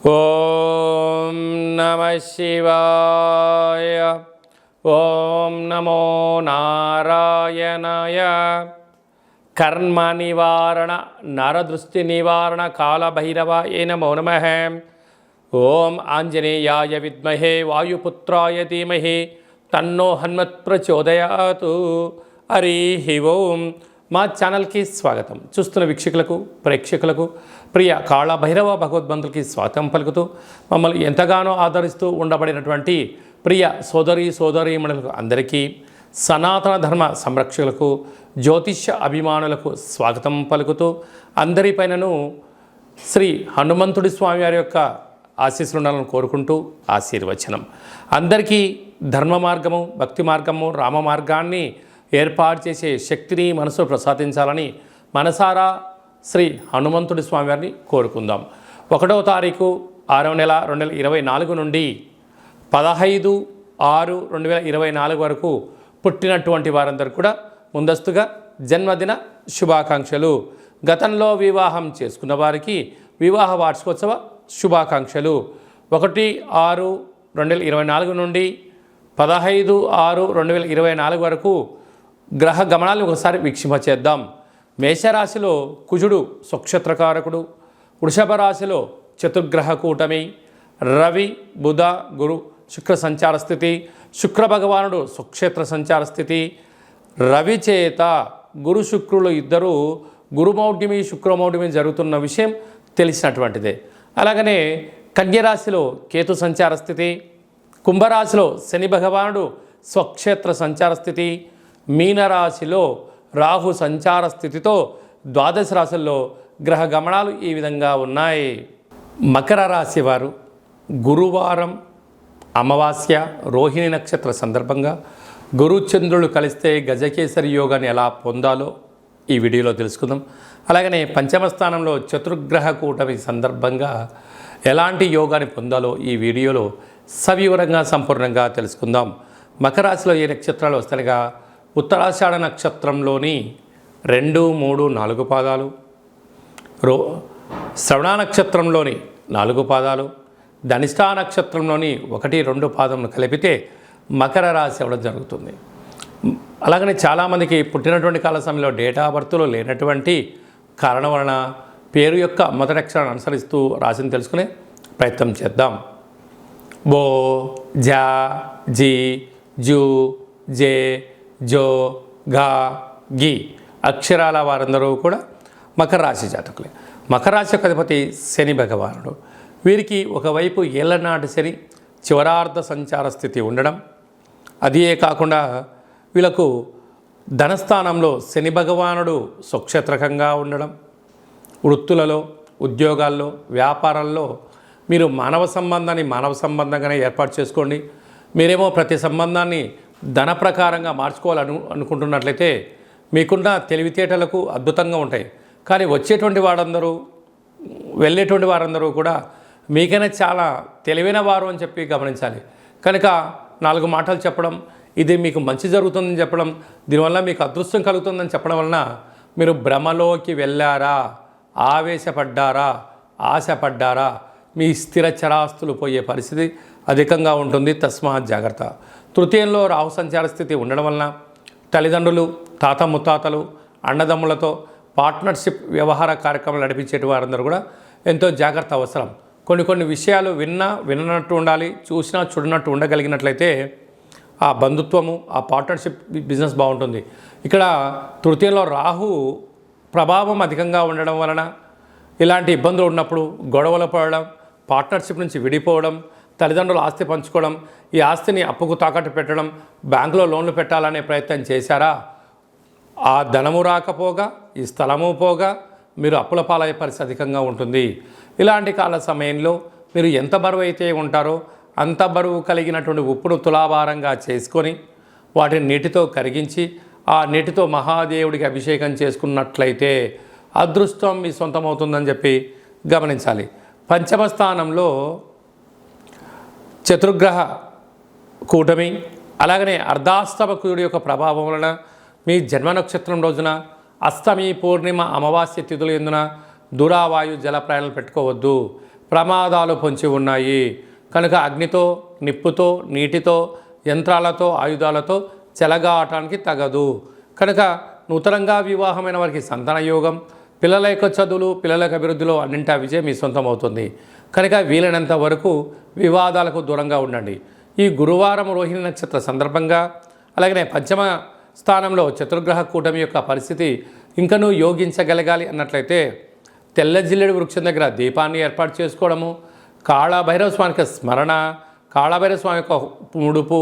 ఓం నమః శివాయ. ఓం నమో నారాయణాయ. కర్మ నివారణ నరదృష్టి నివారణ కాళభైరవాయ నమో నమః. ఓం ఆంజనేయాయ విద్మహే వాయుపుత్రాయ ధీమహి తన్నో హనుమత్ ప్రచోదయాతు. హరి ఓం. మా ఛానల్కి స్వాగతం. చూస్తున్న వీక్షకులకు ప్రేక్షకులకు ప్రియ కాళభైరవ భగవద్బంధులకి స్వాగతం పలుకుతూ మమ్మల్ని ఎంతగానో ఆదరిస్తూ ఉండబడినటువంటి ప్రియ సోదరీమణులకు అందరికీ, సనాతన ధర్మ సంరక్షకులకు, జ్యోతిష్య అభిమానులకు స్వాగతం పలుకుతూ అందరిపైనను శ్రీ హనుమంతుడి స్వామి వారి యొక్క ఆశీస్సులు ఉండాలని కోరుకుంటూ ఆశీర్వచనం. అందరికీ ధర్మ మార్గము, భక్తి మార్గము, రామ మార్గాన్ని ఏర్పాటు చేసే శక్తిని మనసు ప్రసాదించాలని మనసారా శ్రీ హనుమంతుడి స్వామి వారిని కోరుకుందాం. 1వ తారీఖు 6వ నెల 2024 నుండి 15/6/2024 వరకు పుట్టినటువంటి వారందరూ కూడా ముందస్తుగా జన్మదిన శుభాకాంక్షలు. గతంలో వివాహం చేసుకున్న వారికి వివాహ వార్షికోత్సవ శుభాకాంక్షలు. 1/6/2024 నుండి 15/6/2024 వరకు గ్రహ గమనాలను ఒకసారి వీక్షింపచేద్దాం. మేషరాశిలో కుజుడు స్వక్షేత్రకారకుడు, వృషభ రాశిలో చతుర్గ్రహ కూటమి, రవి బుధ గురు శుక్ర సంచార స్థితి, శుక్ర భగవానుడు స్వక్షేత్ర సంచార స్థితి. రవి చేత గురు శుక్రులు ఇద్దరు గురుమౌఢ్యమి శుక్రమౌఢ్యమి జరుగుతున్న విషయం తెలిసినటువంటిదే. అలాగనే కన్యరాశిలో కేతు సంచార స్థితి, కుంభరాశిలో శని భగవానుడు స్వక్షేత్ర సంచార స్థితి, మీనరాశిలో రాహు సంచార స్థితితో ద్వాదశ రాశుల్లో గ్రహ గమనాలు ఈ విధంగా ఉన్నాయి. మకర రాశి వారు గురువారం అమావాస్య రోహిణి నక్షత్ర సందర్భంగా గురుచంద్రులు కలిస్తే గజకేసరి యోగాన్ని ఎలా పొందాలో ఈ వీడియోలో తెలుసుకుందాం. అలాగనే పంచమ స్థానంలో చతుర్గ్రహ కూటమి సందర్భంగా ఎలాంటి యోగాన్ని పొందాలో ఈ వీడియోలో సవివరంగా సంపూర్ణంగా తెలుసుకుందాం. మకర రాశిలో ఏ నక్షత్రాలు వస్తాయిగా ఉత్తరాషాఢ నక్షత్రంలోని 2, 3, 4 పాదాలు, శ్రవణ నక్షత్రంలోని 4 పాదాలు, ధనిష్టా నక్షత్రంలోని 1, 2 పాదములు కలిపితే మకర రాశి అవ్వడం జరుగుతుంది. అలాగనే చాలామందికి పుట్టినటువంటి కాల సమయంలో డేటా ఆఫ్ బర్త్లో లేనటువంటి కారణం వలన పేరు యొక్క మొదటి అక్షరాన్ని అనుసరిస్తూ రాశిని తెలుసుకునే ప్రయత్నం చేద్దాం. బో, జా, జీ, జూ, జే, జో, గా, గి అక్షరాల వారందరూ కూడా మకర రాశి జాతకులే. మకర రాశి యొక్క అధిపతి శని భగవానుడు. వీరికి ఒకవైపు ఏళ్లనాటి శని చివరార్ధ సంచార స్థితి ఉండడం, అదే కాకుండా వీళ్ళకు ధనస్థానంలో శని భగవానుడు స్వక్షేత్రకంగా ఉండడం, వృత్తులలో, ఉద్యోగాల్లో, వ్యాపారాల్లో మీరు మానవ సంబంధంగానే ఏర్పాటు చేసుకోండి. మీరేమో ప్రతి సంబంధాన్ని ధన ప్రకారంగా అనుకుంటున్నట్లయితే మీకున్న తెలివితేటలకు అద్భుతంగా ఉంటాయి. కానీ వచ్చేటువంటి వారందరూ, వెళ్ళేటువంటి వారందరూ కూడా మీకైనా చాలా తెలివైన వారు అని చెప్పి గమనించాలి. కనుక 4 మాటలు చెప్పడం, ఇది మీకు మంచి జరుగుతుందని చెప్పడం, దీనివల్ల మీకు అదృష్టం కలుగుతుందని చెప్పడం వలన మీరు భ్రమలోకి వెళ్ళారా, ఆవేశపడ్డారా, ఆశపడ్డారా, మీ స్థిర చరాస్తులు పోయే పరిస్థితి అధికంగా ఉంటుంది. తస్మాత్ జాగ్రత్త. తృతీయంలో రాహు సంచార స్థితి ఉండడం వలన తల్లిదండ్రులు, తాత ముత్తాతలు, అన్నదమ్ములతో పార్ట్నర్షిప్ వ్యవహార కార్యక్రమాలు నడిపించేటి వారందరూ కూడా ఎంతో జాగ్రత్త అవసరం. కొన్ని విషయాలు విన్నట్టు ఉండాలి, చూసినా చూడనట్టు ఉండగలిగినట్లయితే ఆ బంధుత్వము, ఆ పార్ట్నర్షిప్ బిజినెస్ బాగుంటుంది. ఇక్కడ తృతీయంలో రాహు ప్రభావం అధికంగా ఉండడం వలన ఇలాంటి ఇబ్బందులు ఉన్నప్పుడు గొడవలు పడడం, పార్ట్నర్షిప్ నుంచి విడిపోవడం, తల్లిదండ్రులు ఆస్తి పంచుకోవడం, ఈ ఆస్తిని అప్పుకు తాకట్టు పెట్టడం, బ్యాంకులో లోన్లు పెట్టాలనే ప్రయత్నం చేశారా, ఆ ధనము రాకపోగా, ఈ స్థలము పోగా మీరు అప్పుల పాలయ్యే పరిస్థితి అధికంగా ఉంటుంది. ఇలాంటి కాల సమయంలో మీరు ఎంత బరువు అయితే ఉంటారో అంత బరువు కలిగినటువంటి ఉప్పును తులాభారంగా చేసుకొని వాటిని నీటితో కరిగించి ఆ నీటితో మహాదేవుడికి అభిషేకం చేసుకున్నట్లయితే అదృష్టం మీ సొంతమవుతుందని చెప్పి గమనించాలి. పంచమ స్థానంలో చతుర్గ్రహ కూటమి, అలాగనే అర్ధాష్టమకుడి యొక్క ప్రభావం వలన మీ జన్మ నక్షత్రం రోజున అష్టమి, పూర్ణిమ, అమావాస్య తిథులు ఎందున దూరావాయు జల ప్రయాణాలు పెట్టుకోవద్దు. ప్రమాదాలు పొంచి ఉన్నాయి. కనుక అగ్నితో, నిప్పుతో, నీటితో, యంత్రాలతో, ఆయుధాలతో చెలగాటానికి తగదు. కనుక నూతనంగా వివాహమైన వారికి సంతాన యోగం, పిల్లల యొక్క చదువులు, పిల్లల యొక్క అభివృద్ధిలో అన్నింటా విజయం మీ సొంతం అవుతుంది. కనుక వీలైనంత వరకు వివాదాలకు దూరంగా ఉండండి. ఈ గురువారం రోహిణి నక్షత్ర సందర్భంగా అలాగనే పంచమ స్థానంలో చతుర్గ్రహ కూటమి యొక్క పరిస్థితి ఇంకనూ యోగించగలగాలి అన్నట్లయితే తెల్ల జిల్లెడు వృక్షం దగ్గర దీపాన్ని ఏర్పాటు చేసుకోవడము, కాళభైరవ స్వామికి స్మరణ, కాళభైరవ స్వామి యొక్క ముడుపు,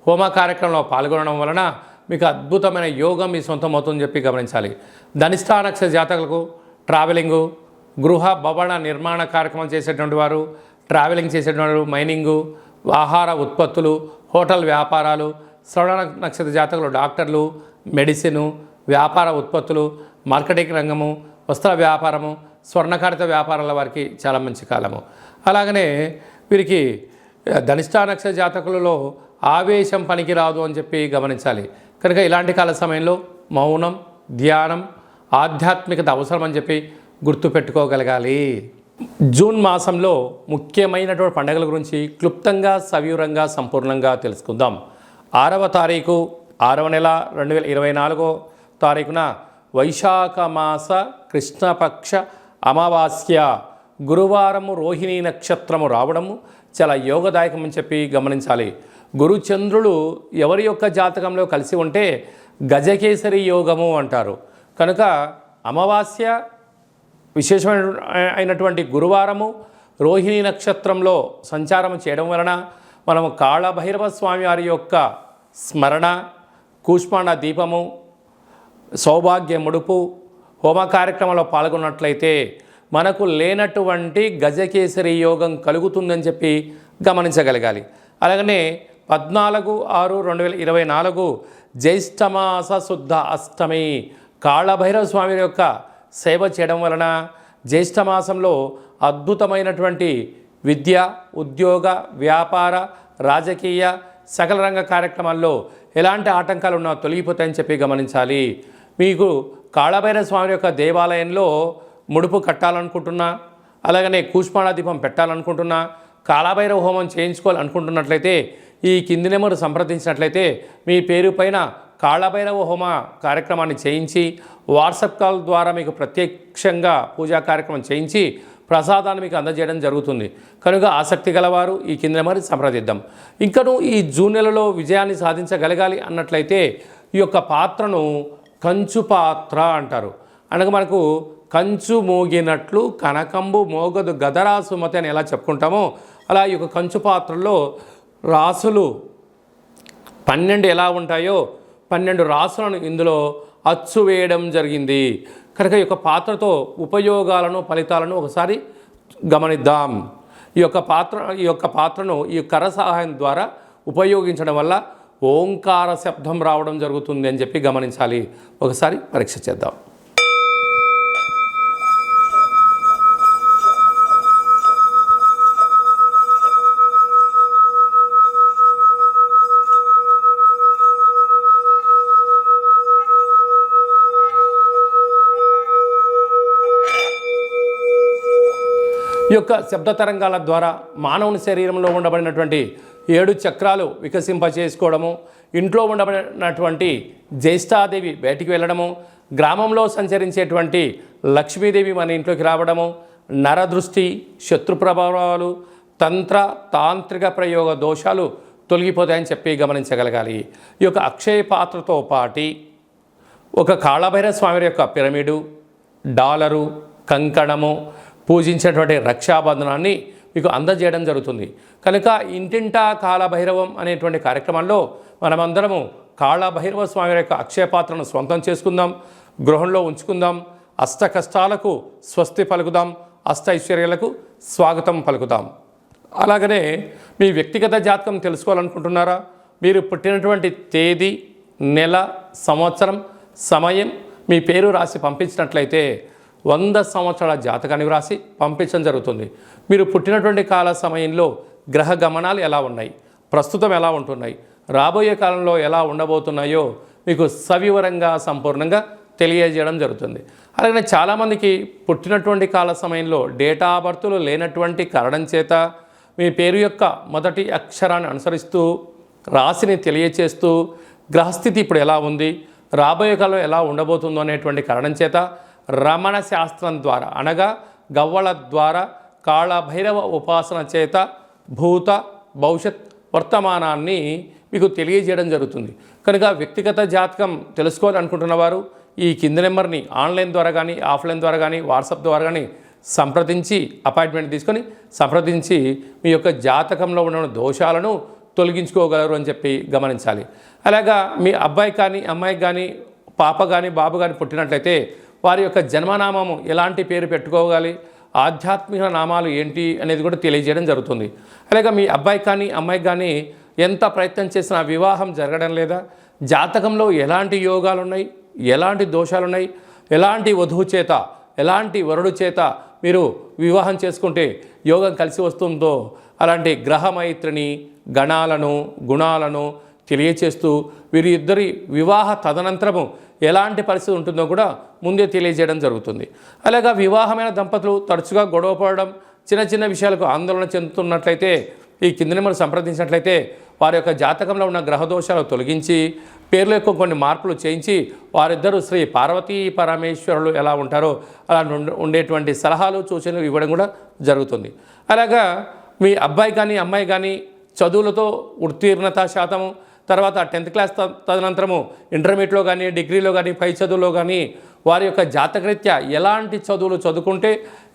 హోమ కార్యక్రమంలో పాల్గొనడం వలన మీకు అద్భుతమైన యోగం మీ సొంతం అవుతుందని చెప్పి గమనించాలి. ధనిష్ఠా నక్షత్ర జాతకులకు ట్రావెలింగు, గృహ భవన నిర్మాణ కార్యక్రమం చేసేటువంటి వారు, ట్రావెలింగ్ చేసేటువంటి వారు, మైనింగు, ఆహార ఉత్పత్తులు, హోటల్ వ్యాపారాలు, శ్రవణ నక్షత్ర జాతకులు డాక్టర్లు, మెడిసిను, వ్యాపార ఉత్పత్తులు, మార్కెటింగ్ రంగము, వస్త్ర వ్యాపారము, స్వర్ణకారిత వ్యాపారాల వారికి చాలా మంచి కాలము. అలాగనే వీరికి ధనిష్ఠా నక్షత్ర జాతకులలో ఆవేశం పనికిరాదు అని చెప్పి గమనించాలి. కనుక ఇలాంటి కాల సమయంలో మౌనం, ధ్యానం, ఆధ్యాత్మికత అవసరం అని చెప్పి గుర్తుపెట్టుకోగలగాలి. జూన్ మాసంలో ముఖ్యమైనటువంటి పండుగల గురించి క్లుప్తంగా, సవివరంగా, సంపూర్ణంగా తెలుసుకుందాం. 6వ తారీఖు 6వ నెల 2024 తారీఖున వైశాఖ మాస కృష్ణపక్ష అమావాస్య గురువారము రోహిణీ నక్షత్రము రావడము చాలా యోగదాయకం అని చెప్పి గమనించాలి. గురుచంద్రులు ఎవరి యొక్క జాతకంలో కలిసి ఉంటే గజకేసరి యోగము అంటారు. కనుక అమావాస్య విశేషమైనటువంటి గురువారము రోహిణీ నక్షత్రంలో సంచారం చేయడం వలన మనము కాళభైరవ స్వామి వారి యొక్క స్మరణ, కూష్మాండ దీపము, సౌభాగ్య ముడుపు, హోమ కార్యక్రమంలో పాల్గొన్నట్లయితే మనకు లేనటువంటి గజకేసరి యోగం కలుగుతుందని చెప్పి గమనించగలగాలి. అలాగనే 14/6/2024 జ్యేష్ఠమాస శుద్ధ అష్టమి కాళభైరవ స్వామి యొక్క సేవ చేయడం వలన జ్యేష్ఠమాసంలో అద్భుతమైనటువంటి విద్య, ఉద్యోగ, వ్యాపార, రాజకీయ, సకల రంగ కార్యక్రమాల్లో ఎలాంటి ఆటంకాలు ఉన్నా తొలగిపోతాయని చెప్పి గమనించాలి. మీకు కాళభైరవ స్వామి యొక్క దేవాలయంలో ముడుపు కట్టాలనుకుంటున్నా, అలాగనే కూష్మాండ దీపం పెట్టాలనుకుంటున్నా, కాళభైరవ హోమం చేయించుకోవాలనుకుంటున్నట్లయితే ఈ కింది నెంబరు సంప్రదించినట్లయితే మీ పేరు పైన కాళభైరవ హోమ కార్యక్రమాన్ని చేయించి వాట్సాప్ కాల్ ద్వారా మీకు ప్రత్యక్షంగా పూజా కార్యక్రమం చేయించి ప్రసాదాన్ని మీకు అందజేయడం జరుగుతుంది. కనుక ఆసక్తి గలవారు ఈ కింద నెంబర్ సంప్రదిద్దాం. ఇంకను ఈ జూన్ నెలలో విజయాన్ని సాధించగలగాలి అన్నట్లయితే ఈ యొక్క పాత్రను కంచు పాత్ర అంటారు. అనగా మనకు కంచు మోగినట్లు కనకంబు మోగదు గదరా సుమతి అని ఎలా చెప్పుకుంటామో అలా ఈ యొక్క కంచు పాత్రలో రాసులు 12 ఎలా ఉంటాయో 12 రాసులను ఇందులో అచ్చు వేయడం జరిగింది. కనుక ఈ యొక్క పాత్రతో ఉపయోగాలను, ఫలితాలను ఒకసారి గమనిద్దాం. ఈ యొక్క పాత్రను ఈ కర్ర సహాయం ద్వారా ఉపయోగించడం వల్ల ఓంకార శబ్దం రావడం జరుగుతుంది అని చెప్పి గమనించాలి. ఒకసారి పరీక్ష చేద్దాం. ఈ యొక్క శబ్ద తరంగాల ద్వారా మానవుని శరీరంలో ఉండబడినటువంటి 7 చక్రాలు వికసింపచేసుకోవడము, ఇంట్లో ఉండబడినటువంటి జ్యేష్ఠాదేవి బయటికి వెళ్ళడము, గ్రామంలో సంచరించేటువంటి లక్ష్మీదేవి మన ఇంట్లోకి రావడము, నరదృష్టి, శత్రు ప్రభావాలు, తంత్ర తాంత్రిక ప్రయోగ దోషాలు తొలగిపోతాయని చెప్పి గమనించగలగాలి. ఈ యొక్క అక్షయ పాత్రతో పాటి ఒక కాళభైరవ స్వామి యొక్క పిరమిడు, డాలరు, కంకణము, పూజించేటువంటి రక్షాబంధనాన్ని మీకు అందజేయడం జరుగుతుంది. కనుక ఇంటింటా కాళభైరవం అనేటువంటి కార్యక్రమంలో మనమందరము కాళభైరవ స్వామి యొక్క అక్షయ పాత్రను స్వంతం చేసుకుందాం, గృహంలో ఉంచుకుందాం, అష్ట కష్టాలకు స్వస్తి పలుకుదాం, అష్ట ఐశ్వర్యాలకు స్వాగతం పలుకుదాం. అలాగనే మీ వ్యక్తిగత జాతకం తెలుసుకోవాలనుకుంటున్నారా? మీరు పుట్టినటువంటి తేదీ, నెల, సంవత్సరం, సమయం మీ పేరు రాసి పంపించినట్లయితే 100 సంవత్సరాల జాతకాన్ని వ్రాసి పంపించడం జరుగుతుంది. మీరు పుట్టినటువంటి కాల సమయంలో గ్రహ గమనాలు ఎలా ఉన్నాయి, ప్రస్తుతం ఎలా ఉంటున్నాయి, రాబోయే కాలంలో ఎలా ఉండబోతున్నాయో మీకు సవివరంగా, సంపూర్ణంగా తెలియజేయడం జరుగుతుంది. అలాగే చాలామందికి పుట్టినటువంటి కాల సమయంలో డేటా ఆఫ్ బర్త్లు లేనటువంటి కారణం చేత మీ పేరు యొక్క మొదటి అక్షరాన్ని అనుసరిస్తూ రాశిని తెలియచేస్తూ గ్రహస్థితి ఇప్పుడు ఎలా ఉంది, రాబోయే కాలంలో ఎలా ఉండబోతుందో అనేటువంటి కారణం చేత రమణ శాస్త్రం ద్వారా అనగా గవ్వల ద్వారా కాళభైరవ ఉపాసన చేత భూత భవిష్యత్ వర్తమానాన్ని మీకు తెలియజేయడం జరుగుతుంది. కనుక వ్యక్తిగత జాతకం తెలుసుకోవాలనుకుంటున్న వారు ఈ కింది నెంబర్ని ఆన్లైన్ ద్వారా కానీ ఆఫ్లైన్ ద్వారా కానీ వాట్సాప్ ద్వారా కానీ సంప్రదించి అపాయింట్మెంట్ తీసుకొని సంప్రదించి మీ యొక్క జాతకంలో ఉన్న దోషాలను తొలగించుకోగలరు అని చెప్పి గమనించాలి. అలాగా మీ అబ్బాయి కానీ అమ్మాయికి కానీ పాప కానీ బాబు కానీ పుట్టినట్లయితే వారి యొక్క జన్మనామము ఎలాంటి పేరు పెట్టుకోవాలి, ఆధ్యాత్మిక నామాలు ఏంటి అనేది కూడా తెలియజేయడం జరుగుతుంది. అలాగే మీ అబ్బాయి కానీ అమ్మాయికి కానీ ఎంత ప్రయత్నం చేసినా వివాహం జరగడం లేదా, జాతకంలో ఎలాంటి యోగాలు ఉన్నాయి, ఎలాంటి దోషాలు ఉన్నాయి, ఎలాంటి వధువు చేత ఎలాంటి వరుడు చేత మీరు వివాహం చేసుకుంటే యోగం కలిసి వస్తుందో అలాంటి గ్రహమైత్రిని గణాలను గుణాలను తెలియచేస్తూ వీరి ఇద్దరి వివాహ తదనంతరము ఎలాంటి పరిస్థితి ఉంటుందో కూడా ముందే తెలియజేయడం జరుగుతుంది. అలాగా వివాహమైన దంపతులు తరచుగా గొడవ పడడం, చిన్న చిన్న విషయాలకు ఆందోళన చెందుతున్నట్లయితే ఈ కింది నెంబర్ సంప్రదించినట్లయితే వారి యొక్క జాతకంలో ఉన్న గ్రహదోషాలు తొలగించి పేర్ల యొక్క కొన్ని మార్పులు చేయించి వారిద్దరూ శ్రీ పార్వతీ పరమేశ్వరులు ఎలా ఉంటారో అలా ఉండేటువంటి సలహాలు సూచనలు ఇవ్వడం కూడా జరుగుతుంది. అలాగా మీ అబ్బాయి కానీ అమ్మాయి కానీ చదువులతో ఉత్తీర్ణత శాతము, తర్వాత 10th క్లాస్ తదనంతరము ఇంటర్మీడియట్లో కానీ డిగ్రీలో కానీ పై చదువులో కానీ వారి యొక్క జాతకరీత్యా ఎలాంటి చదువులు చదువుకుంటే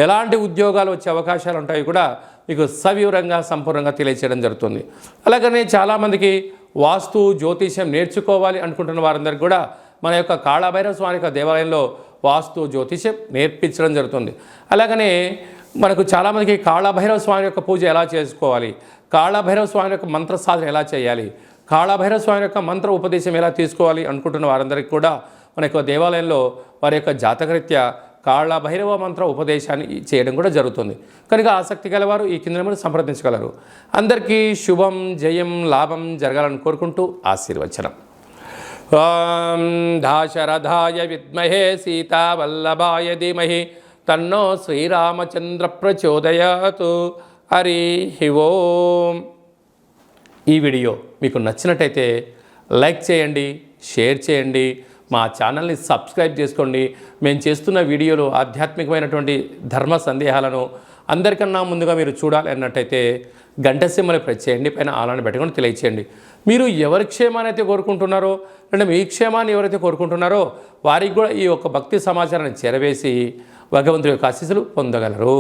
ఎలాంటి ఉద్యోగాలు వచ్చే అవకాశాలు ఉంటాయి కూడా మీకు సవివరంగా సంపూర్ణంగా తెలియచేయడం జరుగుతుంది. అలాగనే చాలామందికి వాస్తు జ్యోతిష్యం నేర్చుకోవాలి అనుకుంటున్న వారందరికీ కూడా మన యొక్క కాళభైరవ స్వామి యొక్క దేవాలయంలో వాస్తు జ్యోతిష్యం నేర్పించడం జరుగుతుంది. అలాగనే మనకు చాలామందికి కాళభైరవ స్వామి యొక్క పూజ ఎలా చేసుకోవాలి, కాళభైరవ స్వామి యొక్క మంత్ర సాధన ఎలా చేయాలి, కాళభైరవ స్వామి యొక్క మంత్ర ఉపదేశం ఎలా తీసుకోవాలి అనుకుంటున్న వారందరికీ కూడా మన యొక్క దేవాలయంలో వారి యొక్క జాతకరీత్యా కాళభైరవ మంత్ర ఉపదేశాన్ని చేయడం కూడా జరుగుతుంది. కనుక ఆసక్తి గలవారు ఈ కింద నెంబర్ని సంప్రదించగలరు. అందరికీ శుభం జయం లాభం జరగాలని కోరుకుంటూ ఆశీర్వచనం. ఓం దాశరథాయ విద్మహే సీతావల్లభాయ ధీమహి తన్నో శ్రీరామచంద్ర ప్రచోదయాతు. హరి ఓం. ఈ వీడియో మీకు నచ్చినట్టయితే లైక్ చేయండి, షేర్ చేయండి, మా ఛానల్ని సబ్స్క్రైబ్ చేసుకోండి. మేము చేస్తున్న వీడియోలు ఆధ్యాత్మికమైనటువంటి ధర్మ సందేహాలను అందరికన్నా ముందుగా మీరు చూడాలి అన్నట్టయితే గంట సింబల్ని ప్రెస్ చేయండి, పైన ఆలని పెట్టుకొని తెలియచేయండి. మీరు ఎవరి క్షేమాన్ని అయితే కోరుకుంటున్నారో అంటే మీ క్షేమాన్ని ఎవరైతే కోరుకుంటున్నారో వారికి కూడా ఈ యొక్క భక్తి సమాచారాన్ని చేరవేసి భగవంతుడి యొక్క ఆశీస్సులు పొందగలరు.